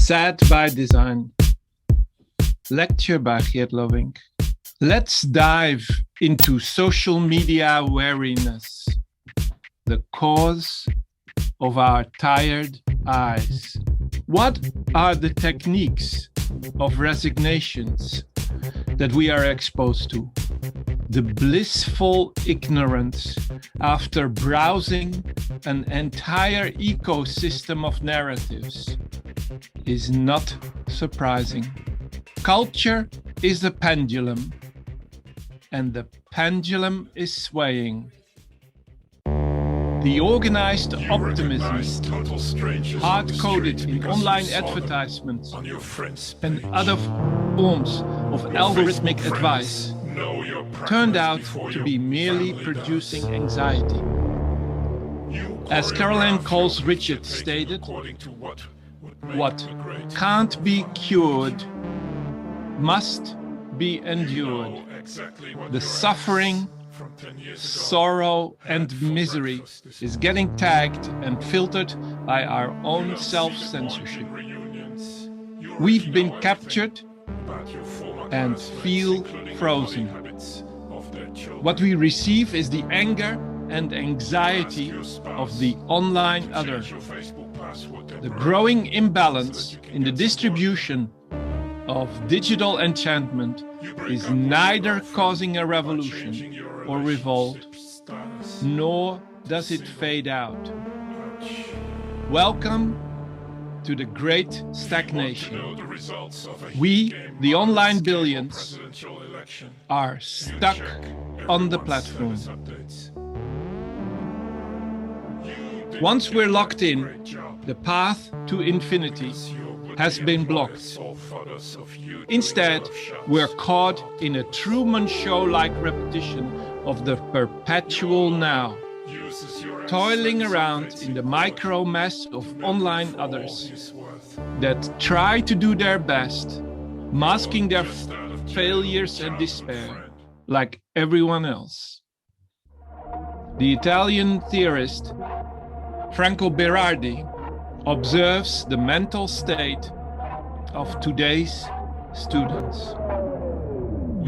Sad by Design. Lecture by Geert Lovink. Let's dive into social media wariness, the cause of our tired eyes. What are the techniques of resignations that we are exposed to? The blissful ignorance after browsing an entire ecosystem of narratives is not surprising. Culture is a pendulum, and the pendulum is swaying. The organized optimism, hard-coded in online advertisements and other forms of algorithmic advice, turned out to be merely producing anxiety. As Caroline Coles Richard stated, what can't be cured must be endured. The suffering, sorrow, and misery is getting tagged and filtered by our own self-censorship. We've been captured and feel frozen. What we receive is the anger and anxiety of the online other. The growing imbalance in the distribution of digital enchantment is neither causing a revolution or revolt, nor does it fade out. Welcome to the great stagnation. We, the online billions, are stuck on the platform. Once we're locked in, the path to infinity has been blocked. Instead, we're caught in a Truman Show-like repetition of the perpetual now, toiling around in the micro mess of online others that try to do their best, masking their failures and despair like everyone else. The Italian theorist Franco Berardi observes the mental state of today's students.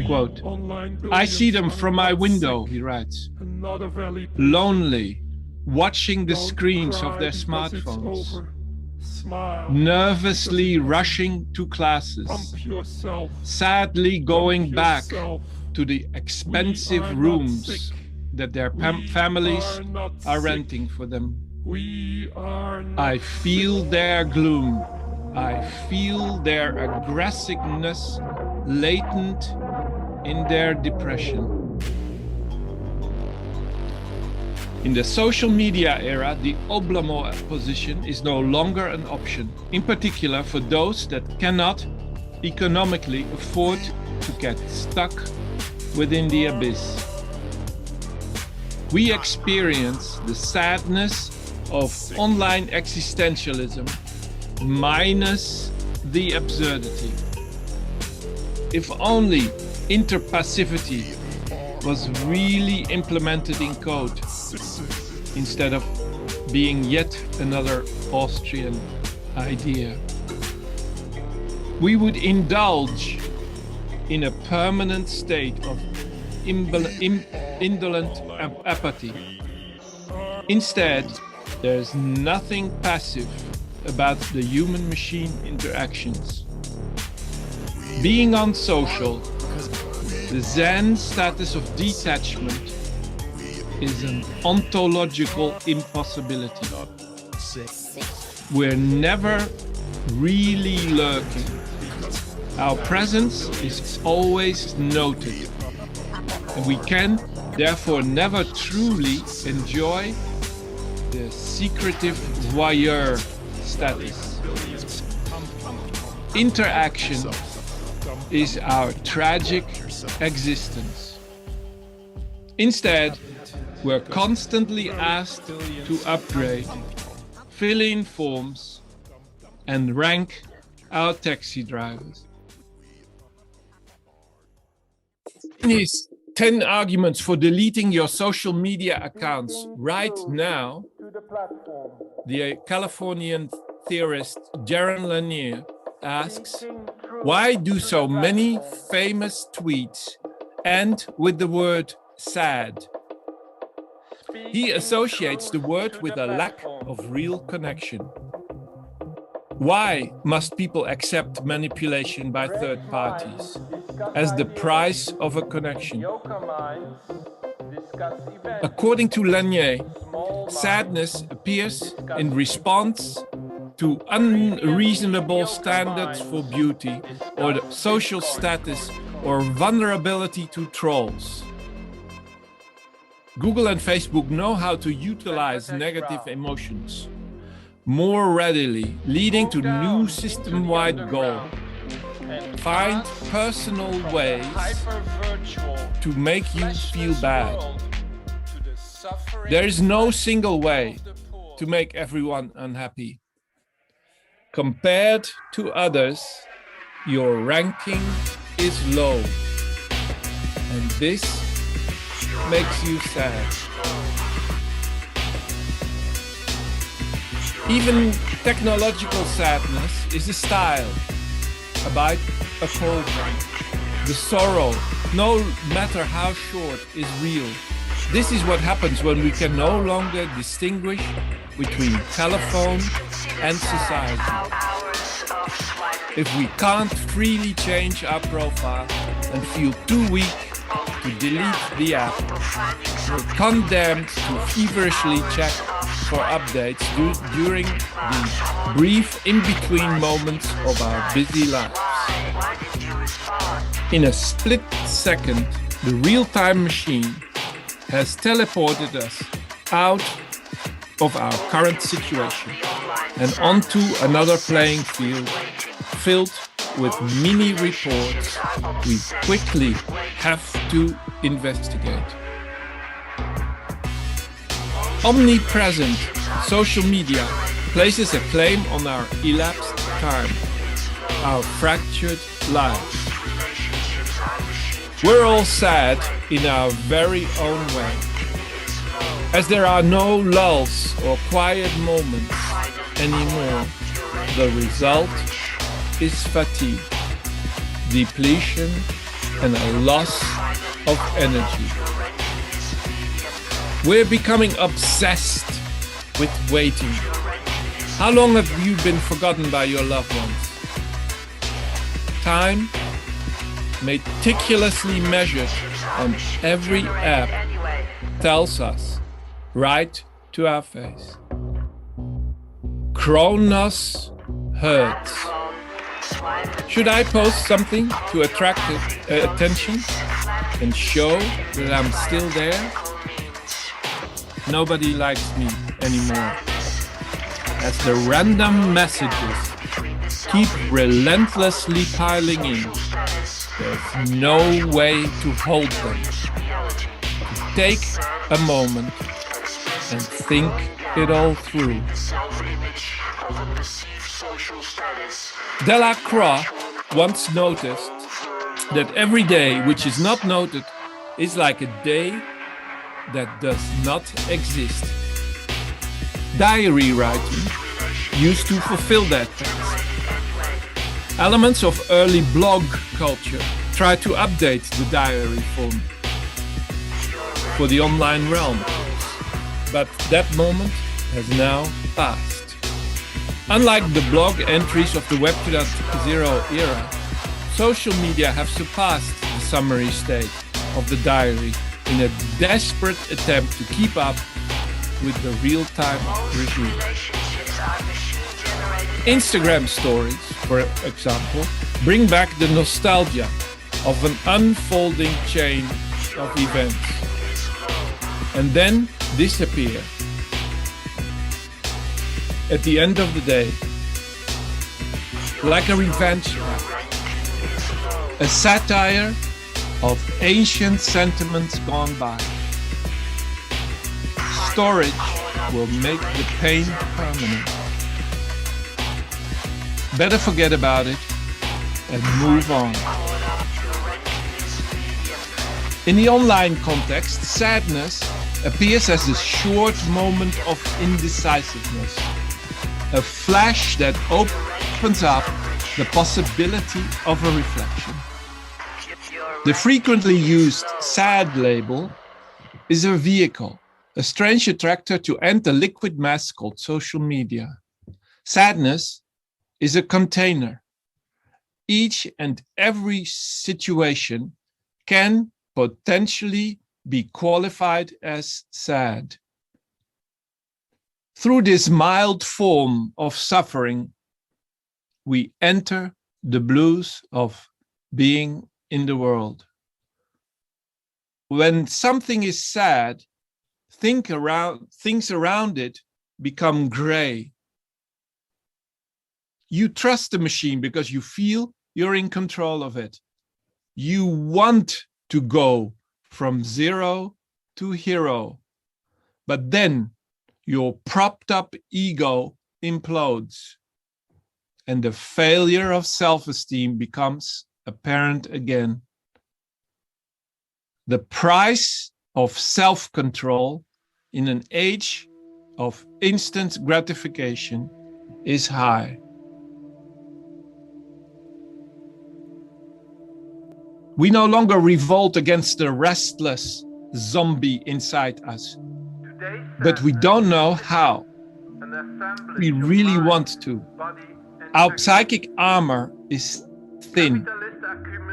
Quote, "I see them from my window," he writes, lonely, watching the screens of their smartphones, nervously rushing to classes, sadly going back to the expensive rooms that their families are renting for them. I feel their gloom. I feel their aggressiveness latent in their depression. In the social media era, the oblamo position is no longer an option, in particular for those that cannot economically afford to get stuck within the abyss. We experience the sadness of online existentialism minus the absurdity. If only interpassivity was really implemented in code instead of being yet another Austrian idea. We would indulge in a permanent state of indolent apathy. Instead, there's nothing passive about the human-machine interactions. Being on social, the Zen status of detachment is an ontological impossibility. We're never really lurking. Our presence is always noted, and we can therefore never truly enjoy the secretive voyeur status. Interaction is our tragic existence. Instead, we're constantly asked to upgrade, fill in forms, and rank our taxi drivers. These 10 arguments for deleting your social media accounts right now, the Californian theorist Jaron Lanier asks, why do so many famous tweets end with the word sad? He associates the word with a lack of real connection. Why must people accept manipulation by third parties as the price of a connection? According to Lanier, sadness appears in response to unreasonable standards for beauty or the social status or vulnerability to trolls. Google and Facebook know how to utilize negative emotions more readily, leading to new system-wide goal. Find personal ways to make you feel bad. There is no single way to make everyone unhappy. Compared to others, your ranking is low, and this makes you sad. Even technological sadness is a style, a bite, a cauldron. The sorrow, no matter how short, is real. This is what happens when we can no longer distinguish between telephone and society. If we can't freely change our profile and feel too weak to delete the app, we're condemned to feverishly check for updates during the brief in-between moments of our busy lives. In a split second, the real-time machine has teleported us out of our current situation and onto another playing field filled with mini reports we quickly have to investigate. Omnipresent social media places a claim on our elapsed time, our fractured lives. We're all sad in our very own way, as there are no lulls or quiet moments anymore. The result is fatigue, depletion, and a loss of energy. We're becoming obsessed with waiting. How long have you been forgotten by your loved ones? Time, meticulously measured on every app, tells us right to our face. Chronos hurts. Should I post something to attract attention and show that I'm still there? Nobody likes me anymore. As the random messages keep relentlessly piling in, there's no way to hold them. Take a moment and think it all through. Delacroix once noticed that every day which is not noted is like a day that does not exist. Diary writing used to fulfill that task. Elements of early blog culture tried to update the diary form for the online realm, but that moment has now passed. Unlike the blog entries of the Web 2.0 era, social media have surpassed the summary state of the diary in a desperate attempt to keep up with the real-time regime. Instagram stories, for example, bring back the nostalgia of an unfolding chain of events and then disappear. At the end of the day, like a revenge lap, a satire of ancient sentiments gone by. Storage will make the pain permanent. Better forget about it and move on. In the online context, sadness appears as a short moment of indecisiveness, a flash that opens up the possibility of a reflection. The frequently used sad label is a vehicle, a strange attractor to enter liquid mass called social media. Sadness is a container. Each and every situation can potentially be qualified as sad. Through this mild form of suffering, we enter the blues of being in the world. When something is sad, things around it become gray. You trust the machine because you feel you're in control of it. You want to go from zero to hero, but then your propped up ego implodes and the failure of self-esteem becomes apparent again. The price of self-control in an age of instant gratification is high. We no longer revolt against the restless zombie inside us, but we don't know how. We really want to. Our psychic armor is thin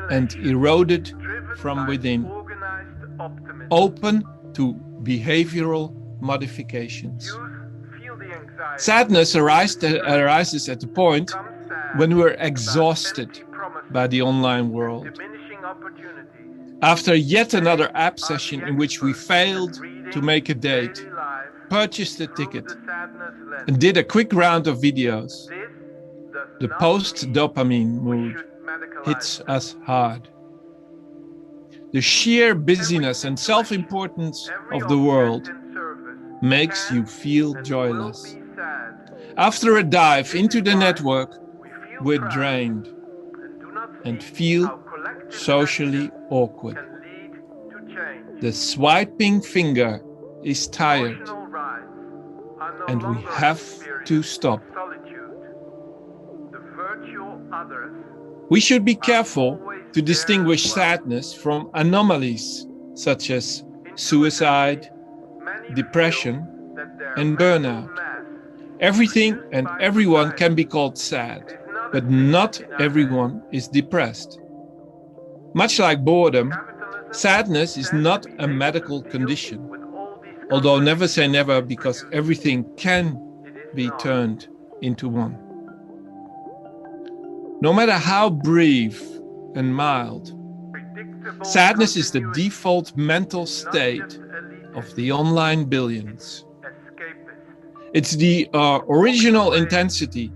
and eroded from within, open to behavioral modifications. Sadness arises at the point when we're exhausted by the online world. After yet another app session in which we failed to make a date, purchased a ticket, and did a quick round of videos, the post-dopamine mood hits us hard. The sheer busyness and self-importance of the world makes you feel joyless. After a dive into the network, we're drained and feel socially awkward. The swiping finger is tired, and we have to stop. We should be careful to distinguish sadness from anomalies such as suicide, depression, and burnout. Everything and everyone can be called sad, but not everyone is depressed. Much like boredom, sadness is not a medical condition, although never say never, because everything can be turned into one. No matter how brief and mild, sadness is the default mental state of the online billions. It's the original intensity,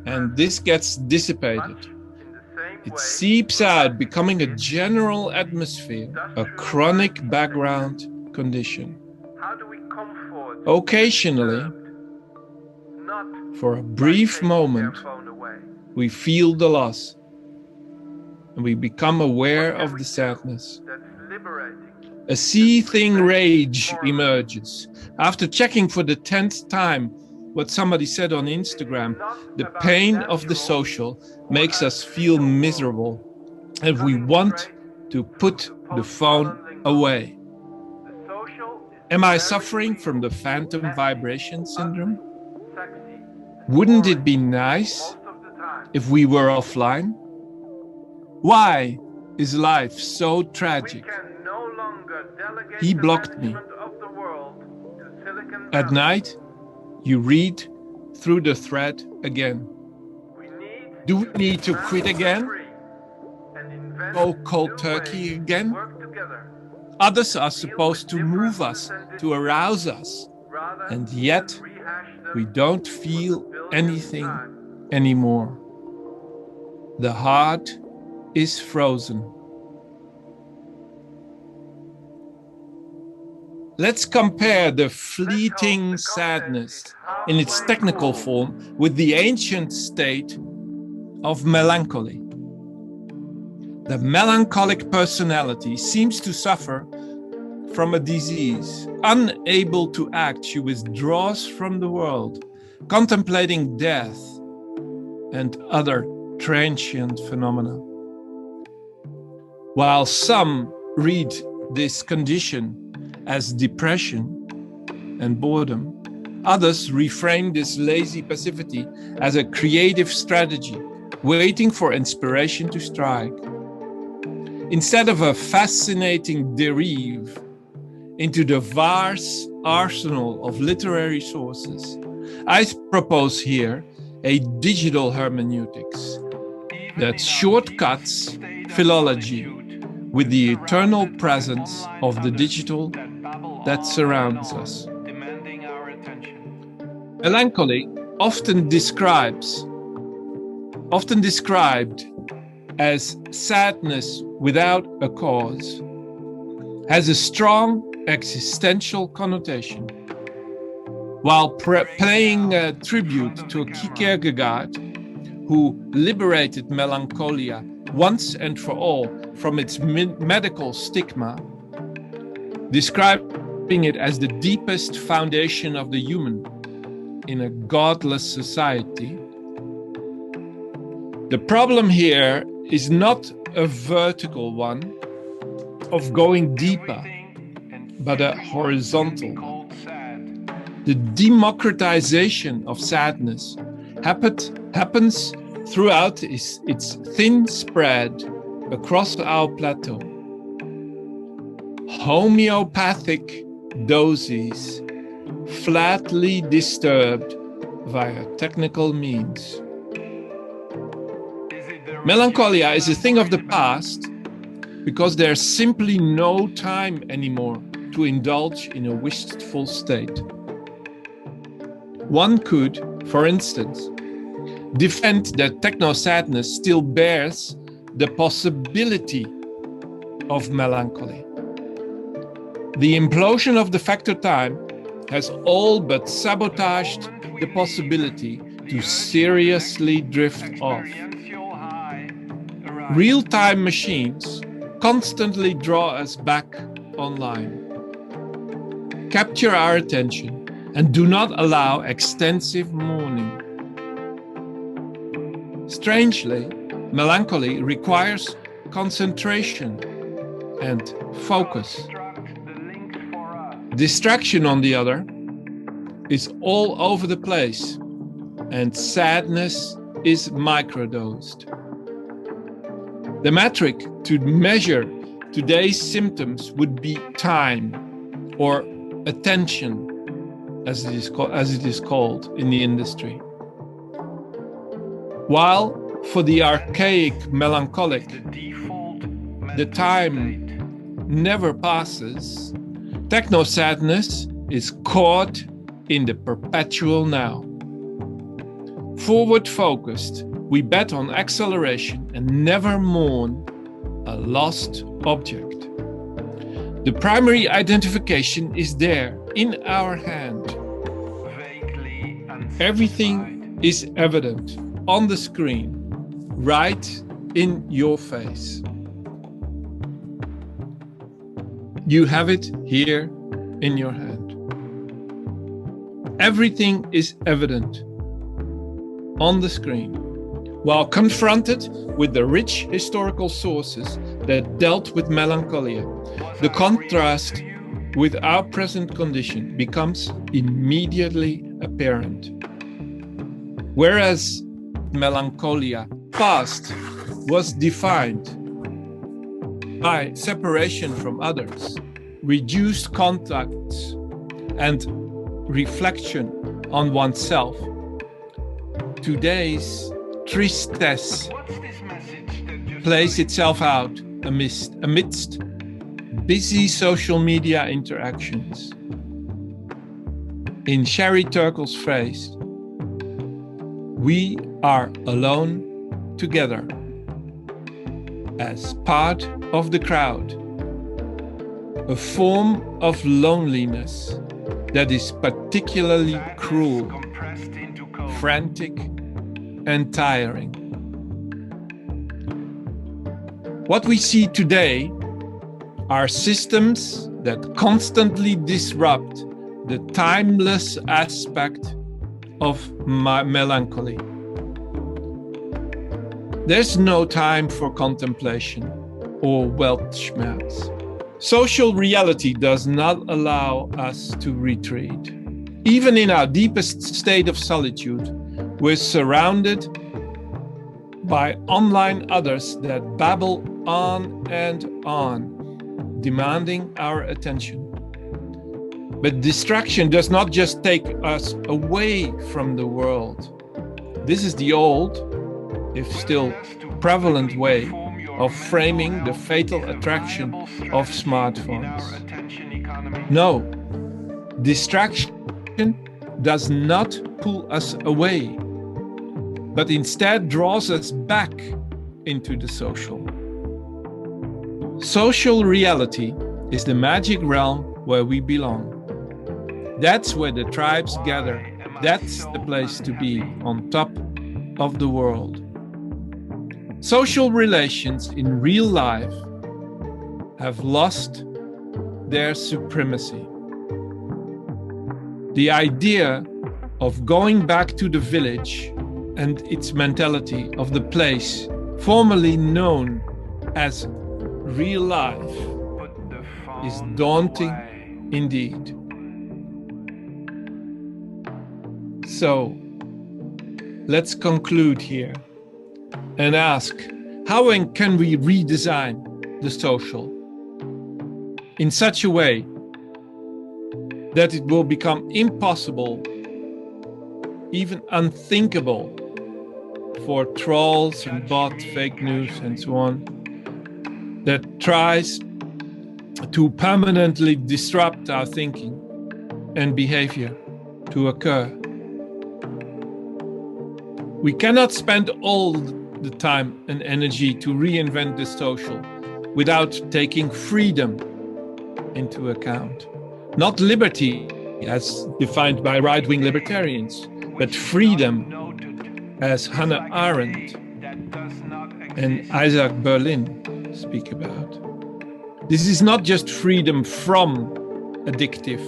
and this gets dissipated. It seeps out, becoming a general atmosphere, a chronic background condition. Occasionally, for a brief moment, we feel the loss, and we become aware of the sadness. A seething rage emerges. After checking for the 10th time what somebody said on Instagram, the pain of the social makes us feel miserable, and we want to put the phone away. Am I suffering from the phantom vibration syndrome? Wouldn't it be nice if we were offline? Why is life so tragic? He blocked me. At night, you read through the thread again. Do we need to quit again? Go cold turkey again? Others are supposed to move us, to arouse us, and yet we don't feel anything anymore. The heart is frozen. Let's compare the fleeting sadness in its technical form with the ancient state of melancholy. The melancholic personality seems to suffer from a disease. Unable to act, she withdraws from the world contemplating death and other transient phenomena. While some read this condition as depression and boredom, others reframe this lazy passivity as a creative strategy, waiting for inspiration to strike. Instead of a fascinating derive into the vast arsenal of literary sources, I propose here a digital hermeneutics that shortcuts philology with the eternal presence of the digital that surrounds us. Melancholy, often described as sadness without a cause, has a strong existential connotation. While paying tribute to Kierkegaard, who liberated melancholia once and for all from its medical stigma, describing it as the deepest foundation of the human in a godless society. The problem here is not a vertical one of going deeper, but a horizontal one. The democratization of sadness happens throughout its thin spread across our plateau. Homeopathic doses flatly disturbed via technical means. Melancholia is a thing of the past because there's simply no time anymore to indulge in a wistful state. One could, for instance, defend that techno-sadness still bears the possibility of melancholy. The implosion of the factor time has all but sabotaged the possibility to seriously drift off. Real-time machines constantly draw us back online, capture our attention, and do not allow extensive mourning. Strangely, melancholy requires concentration and focus. Distraction, on the other, is all over the place, and sadness is microdosed. The metric to measure today's symptoms would be time, or attention, as it is called in the industry. While for the archaic melancholic, the time never passes, techno-sadness is caught in the perpetual now. Forward-focused, we bet on acceleration and never mourn a lost object. The primary identification is there in our hand. Everything is evident on the screen, right in your face. You have it here in your hand. Everything is evident on the screen. While confronted with the rich historical sources that dealt with melancholia, the contrast with our present condition becomes immediately apparent. Whereas melancholia past was defined by separation from others, reduced contacts, and reflection on oneself, today's tristesse plays itself out amidst busy social media interactions. In Sherry Turkle's phrase, we are alone together as part of the crowd, a form of loneliness that is particularly cruel, frantic, and tiring. What we see today are systems that constantly disrupt the timeless aspect of melancholy. There's no time for contemplation or Weltschmerz. Social reality does not allow us to retreat. Even in our deepest state of solitude, we're surrounded by online others that babble on and on, demanding our attention. But distraction does not just take us away from the world. This is the old, if still prevalent way of framing the fatal attraction of smartphones. No, distraction does not pull us away, but instead draws us back into the social. Social reality is the magic realm where we belong. That's where the tribes gather. That's the place to be, on top of the world. Social relations in real life have lost their supremacy. The idea of going back to the village and its mentality of the place formerly known as real life is daunting indeed. So, let's conclude here and ask, how can we redesign the social in such a way that it will become impossible, even unthinkable, for trolls and bots, fake news and so on, that tries to permanently disrupt our thinking and behavior to occur. We cannot spend all the time and energy to reinvent the social without taking freedom into account. Not liberty as defined by right-wing libertarians, but freedom as Hannah Arendt and Isaac Berlin speak about. This is not just freedom from addictive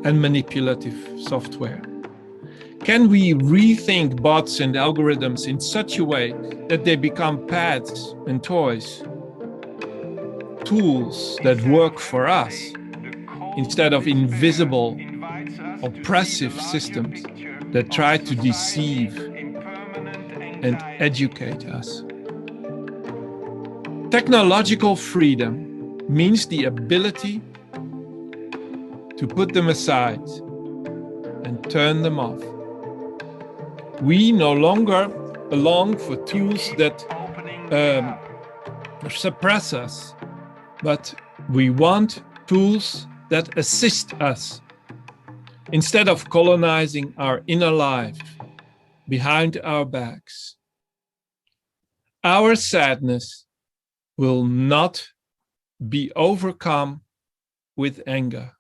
and manipulative software. Can we rethink bots and algorithms in such a way that they become pads and toys, tools that work for us, instead of invisible, oppressive systems that try to deceive and educate us? Technological freedom means the ability to put them aside and turn them off. We no longer belong for tools that suppress us, but we want tools that assist us instead of colonizing our inner life behind our backs. Our sadness will not be overcome with anger.